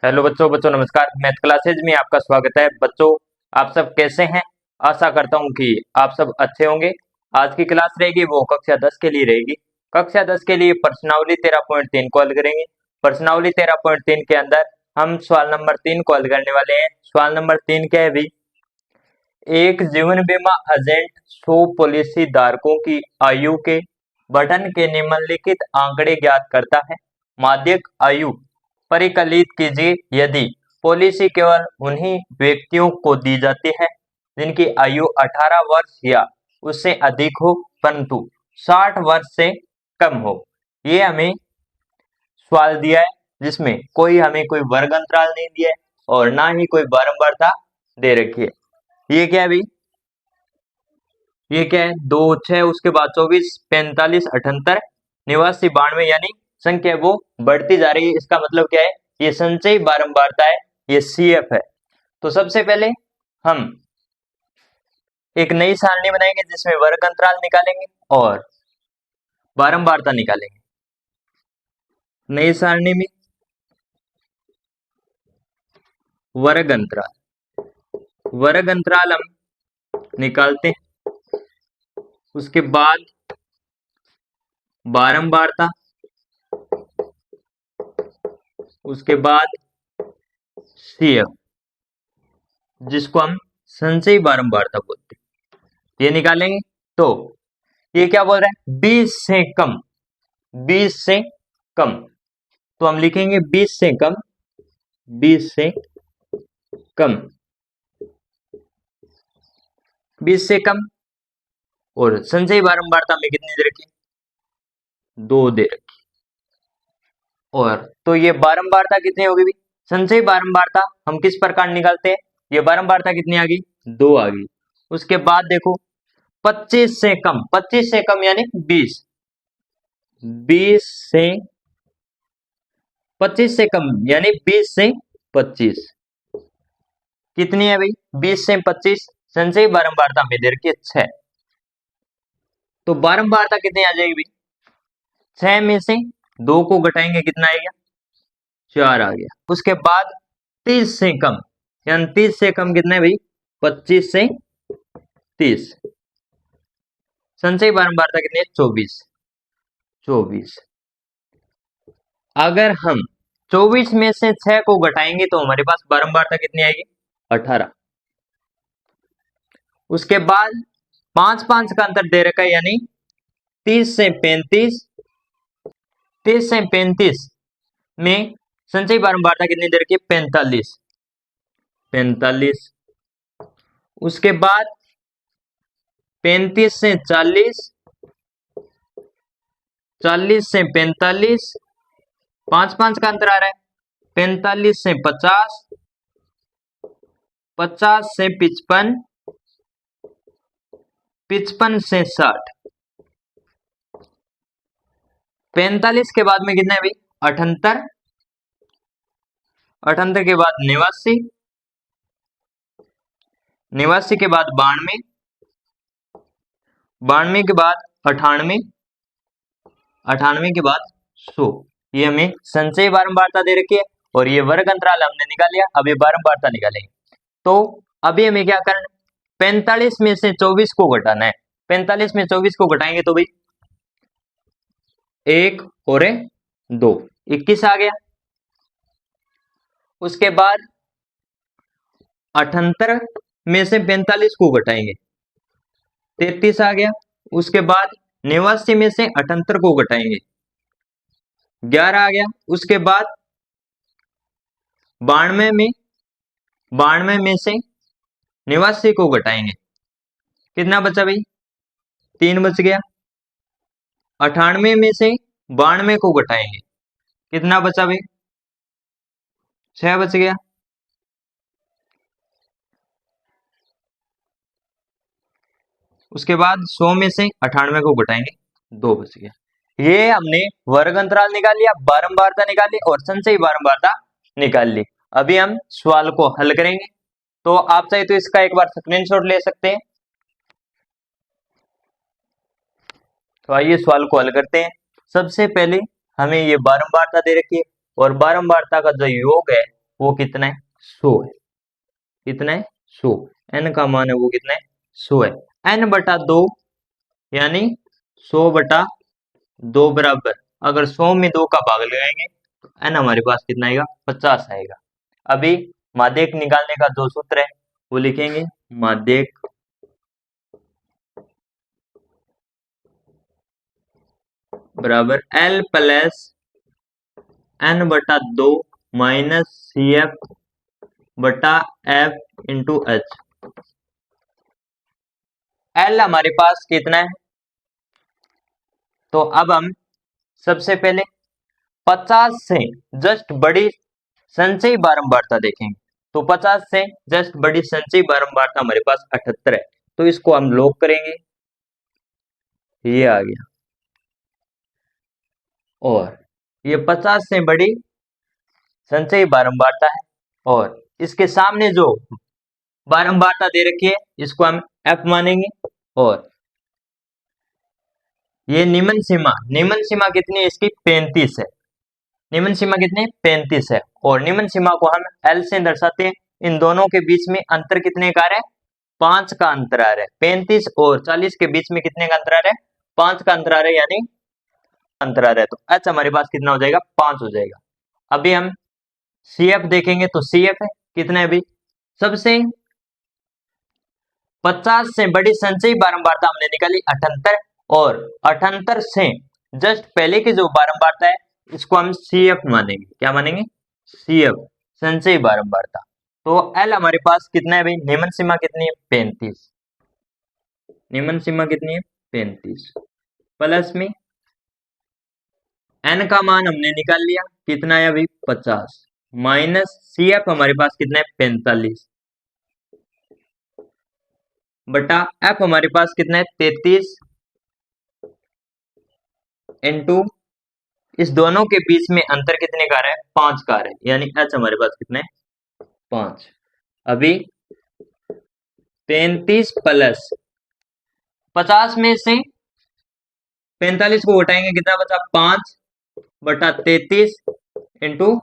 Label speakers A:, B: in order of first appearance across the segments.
A: Hello बच्चों बच्चों नमस्कार। मैथ क्लासेज में आपका स्वागत है। बच्चों आप सब कैसे हैं? आशा करता हूं कि आप सब अच्छे होंगे। आज की क्लास रहेगी वो कक्षा 10 के लिए रहेगी। कक्षा 10 के लिए प्रश्नावली 13.3 को हल करेंगे। प्रश्नावली 13.3 के अंदर हम सवाल नंबर 3 को हल करने वाले हैं। सवाल नंबर 3 क्या है भी? एक जीवन बीमा एजेंट 100 पॉलिसी धारकों की आयु के बढ़न के निम्नलिखित आंकड़े ज्ञात करता है। माध्यक आयु परिकलित कीजिए यदि पॉलिसी केवल उन्हीं व्यक्तियों को दी जाती है जिनकी आयु 18 वर्ष या उससे अधिक हो परंतु 60 वर्ष से कम हो। ये हमें सवाल दिया है जिसमें हमें कोई वर्ग अंतराल नहीं दिया है और ना ही कोई बारंबारता दे रखी है। ये क्या है भाई? ये क्या है? 2 6 उसके बाद 24 45 78 89 92 यानी संख्या वो बढ़ती जा रही है। इसका मतलब क्या है? ये संचयी बारंबारता है, ये CF है। तो सबसे पहले हम एक नई सारणी बनाएंगे जिसमें वर्ग अंतराल निकालेंगे और बारंबारता निकालेंगे। नई सारणी में वर्ग अंतराल हम निकालते हैं, उसके बाद बारंबारता, उसके बाद CF जिसको हम संचयी बारंबारता बोलते हैं, ये निकालेंगे। तो ये क्या बोल रहा है? 20 से कम, 20 से कम। तो हम लिखेंगे 20 से कम, 20 से कम, 20 से कम। और संचयी बारंबारता में कितनी दे रखी? 2 दे रखी। और तो ये बारंबारता कितनी होगी भी? संचयी बारंबारता हम किस प्रकार निकालते हैं? ये बारंबारता कितनी आ गई? 2 आ गई। उसके बाद देखो 25 से कम, 25 से कम यानी 20, 20 से 25 से कम यानी 20 से 25 कितनी है भाई? 20 से 25 संचयी बारंबारता में दे रखी है 6। तो बारंबारता कितनी आ जाएगी भाई? 6 में से 2 को घटाएंगे कितना आएगा? 4 आ गया। उसके बाद 30 से कम यानी 30 से कम कितना है भाई? 25 से 30 संचयी बारंबारता कितनी है? 24, 24। अगर हम 24 में से 6 को घटाएंगे तो हमारे पास बारंबारता कितनी आएगी? 18। उसके बाद 5 5 का अंतर दे रखा है यानी 30 से 35, 30 से 35 में संचयी बारंबारता कितनी दे रखी है? 45, 45। उसके बाद 35 से 40, 40 से 45, 5 5 का अंतर आ रहा है। 45 से 50, 50 से 55, 55 से 60, 45 के बाद में कितना है भाई? 78, 78 के बाद 89, 89 के बाद 92, 92 के बाद 98, 98 के बाद 100। ये हमें संचयी बारंबारता दे रखी है और ये वर्ग अंतराल हमने निकाल लिया। अब ये बारंबारता निकालेंगे। तो अभी हमें क्या करना है? 45 में से 24 को घटाना है। 45 में 24 को घटाएंगे तो भाई 1 और 2, 21 आ गया। उसके बाद 78 में से 45 को घटाएंगे, 33 आ गया। उसके बाद 89 में से 78 को घटाएंगे, 11 आ गया। उसके बाद 92 में से 89 को घटाएंगे, कितना बचा भाई? 3 बच गया। 98 में से 92 को घटाएंगे, कितना बचा भाई? 6 बच गया। उसके बाद 100 में से 98 को घटाएंगे, 2 बच गया। ये हमने वर्ग अंतराल निकाल लिया, बारंबारता निकाली और संचयी बारंबारता निकाल ली। अभी हम सवाल को हल करेंगे। तो आप चाहे तो इसका एक बार स्क्रीनशॉट ले सकते हैं। तो आइए सवाल को हल करते हैं। सबसे पहले हमें ये बारंबारता दे रखी है और बारंबारता का जो योग है वो कितना है 100 है। कितना है 100। n का मान है वो कितना है 100 है। n बटा 2 यानी 100 बटा 2 बराबर, अगर 100 में 2 का भाग लगाएंगे तो n हमारे पास कितना आएगा 50 आएगा। अभी माध्यक निकालने का जो सूत्र है वो लिखेंगे, माध्यक बराबर L प्लस n बटा 2 माइनस सी एफ बटा एफ इंटू एच। L हमारे पास कितना है, तो अब हम सबसे पहले 50 से जस्ट बड़ी संचयी बारंबारता देखेंगे। तो 50 से जस्ट बड़ी संचयी बारंबारता हमारे पास 78 है, तो इसको हम लॉग करेंगे, ये आ गया। और ये 50 से बड़ी संचयी बारंबारता है, और इसके सामने जो बारंबारता दे रखी है इसको हम f मानेंगे। और ये निम्न सीमा कितनी है इसकी 35 है। निम्न सीमा कितनी है 35 है। और निम्न सीमा को हम L से दर्शाते हैं। इन दोनों के बीच में अंतर कितने का आ रहा है 5 का अंतर आ रहा है। 35 और 40 के बीच में कितने का अंतर आ रहा है 5 का अंतर आ रहा है, यानी अंतर आ रहा है। तो h हमारे पास कितना हो जाएगा 5 हो जाएगा। अभी हम CF देखेंगे, तो CF है कितना है अभी, सबसे 50 से बड़ी संचयी बारंबारता हमने निकाली 78, और 78 से जस्ट पहले की जो बारंबारता है इसको हम CF मानेंगे। क्या मानेंगे CF, संचयी बारंबारता। तो L हमारे पास कितना है भाई, निम्न सीमा कितनी है 35, निम्न सीमा कितनी है 35, प्लस में n का मान हमने निकाल लिया कितना है अभी 50, माइनस CF हमारे पास कितना है 45 बटा f हमारे पास कितना है 33 इंटू इस दोनों के बीच में अंतर कितने का आ रहा है 5 का आ रहा है, यानी h हमारे पास कितना है 5। अभी 35 प्लस 50 में से 45 को उठाएंगे कितना बचा 5 बटा 33 इंटू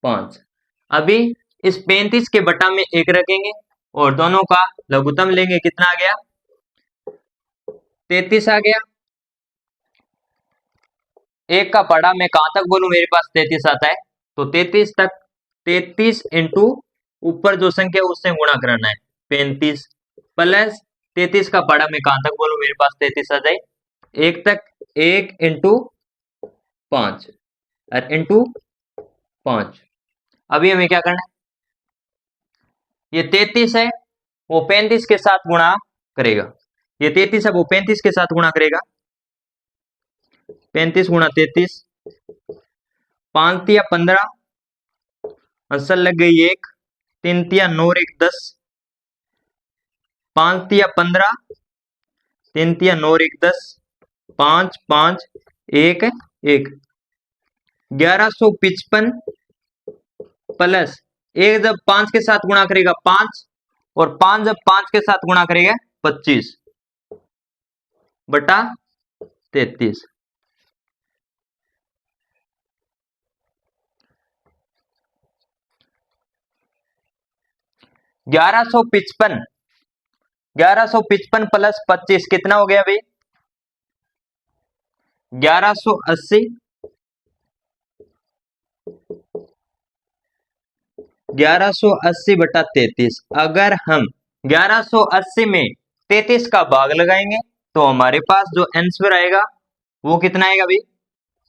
A: 5। अभी इस 35 के बटा में 1 रखेंगे और दोनों का लघुत्तम लेंगे, कितना आ गया 33 आ गया। एक का पढ़ा मैं कहां तक बोलूं, मेरे पास 33 आता है, तो 33 तक 33 इंटू ऊपर जो संख्या उससे गुणा करना है 35 प्लस 33 का पढ़ा मैं कहां तक बोलूं, मेरे पास 33 आ जाए, एक तक 1 इंटू 5 और इंटू 5। अभी हमें क्या करना है, ये 33 है वो 35 के साथ गुणा करेगा, ये 33 है वो 35 के साथ गुणा करेगा, 35 गुणा 33, 5 तिया 15, असल लग गई 1, 3 तिया 9 और 1 10, 5 तिया 15, 3 तिया 9 और 1 10, 5 5 1 1, 1155 प्लस 1 जब 5 के साथ गुणा करेगा 5, और 5 जब 5 के साथ गुणा करेगा 25 बटा 33। 1155 प्लस 25 कितना हो गया भाई 1180, 1180 बटा 33। अगर हम 1180 में 33 का भाग लगाएंगे तो हमारे पास जो आंसर आएगा वो कितना आएगा भाई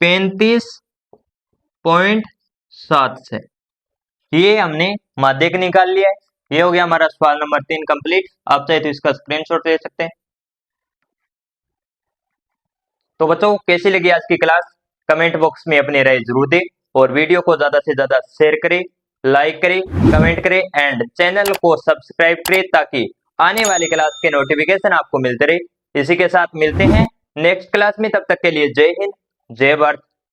A: 35.7 से। ये हमने माध्यक निकाल लिया है। ये हो गया हमारा सवाल नंबर 3 कंप्लीट। आप चाहे तो इसका स्क्रीनशॉट ले सकते हैं। तो बच्चों कैसी लगी आज की क्लास, कमेंट बॉक्स में अपनी राय जरूर दें, और वीडियो को ज्यादा से ज्यादा शेयर करें, लाइक करें, कमेंट करें एंड चैनल को सब्सक्राइब करें, ताकि आने वाली क्लास के नोटिफिकेशन आपको मिलते रहे। इसी के साथ मिलते हैं नेक्स्ट क्लास में, तब तक के लिए जय हिंद, जय भारत,